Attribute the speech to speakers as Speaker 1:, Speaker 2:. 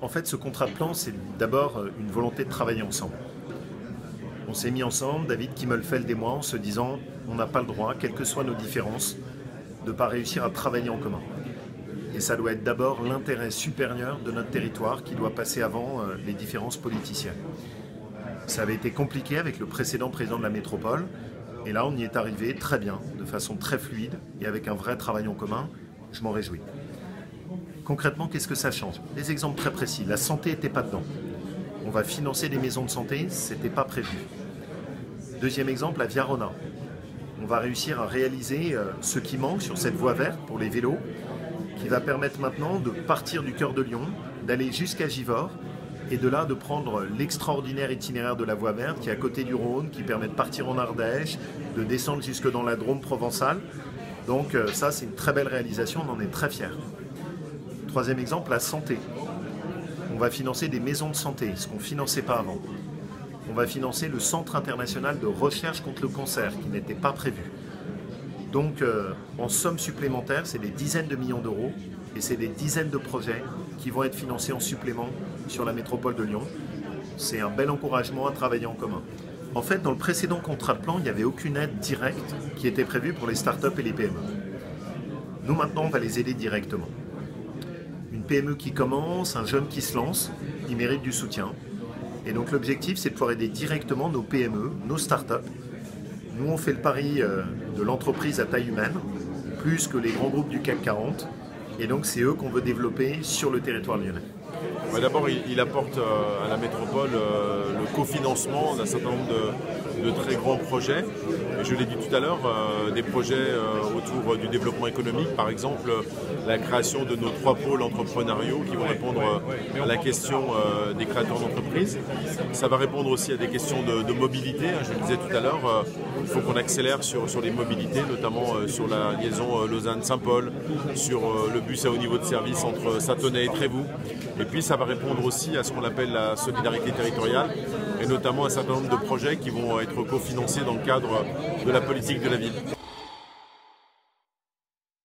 Speaker 1: En fait, ce contrat de plan, c'est d'abord une volonté de travailler ensemble. On s'est mis ensemble, David Kimmelfeld et moi, en se disant on n'a pas le droit, quelles que soient nos différences, de ne pas réussir à travailler en commun. Et ça doit être d'abord l'intérêt supérieur de notre territoire qui doit passer avant les différences politiciennes. Ça avait été compliqué avec le précédent président de la métropole, et là on y est arrivé très bien, de façon très fluide et avec un vrai travail en commun. Je m'en réjouis. Concrètement, qu'est-ce que ça change? Des exemples très précis. La santé n'était pas dedans. On va financer des maisons de santé, ce n'était pas prévu. Deuxième exemple, la Via Rona. On va réussir à réaliser ce qui manque sur cette voie verte pour les vélos, qui va permettre maintenant de partir du cœur de Lyon, d'aller jusqu'à Givors, et de là de prendre l'extraordinaire itinéraire de la voie verte qui est à côté du Rhône, qui permet de partir en Ardèche, de descendre jusque dans la Drôme provençale. Donc ça, c'est une très belle réalisation, on en est très fiers. Troisième exemple, la santé. On va financer des maisons de santé, ce qu'on ne finançait pas avant. On va financer le Centre international de recherche contre le cancer, qui n'était pas prévu. Donc, en somme supplémentaire, c'est des dizaines de millions d'euros et c'est des dizaines de projets qui vont être financés en supplément sur la métropole de Lyon. C'est un bel encouragement à travailler en commun. En fait, dans le précédent contrat de plan, il n'y avait aucune aide directe qui était prévue pour les startups et les PME. Nous, maintenant, on va les aider directement. Une PME qui commence, un jeune qui se lance, il mérite du soutien. Et donc l'objectif, c'est de pouvoir aider directement nos PME, nos startups. Nous, on fait le pari de l'entreprise à taille humaine, plus que les grands groupes du CAC 40. Et donc, c'est eux qu'on veut développer sur le territoire lyonnais.
Speaker 2: D'abord, il apporte à la métropole le cofinancement d'un certain nombre de très grands projets. Je l'ai dit tout à l'heure, des projets autour du développement économique, par exemple la création de nos 3 pôles entrepreneuriaux qui vont répondre à la question des créateurs d'entreprises. Ça va répondre aussi à des questions de mobilité. Je le disais tout à l'heure, il faut qu'on accélère sur les mobilités, notamment sur la liaison Lausanne-Saint-Paul, sur le bus à haut niveau de service entre Sathonay et Trévoux. Et puis ça va répondre aussi à ce qu'on appelle la solidarité territoriale, et notamment un certain nombre de projets qui vont être cofinancés dans le cadre de la politique de la ville.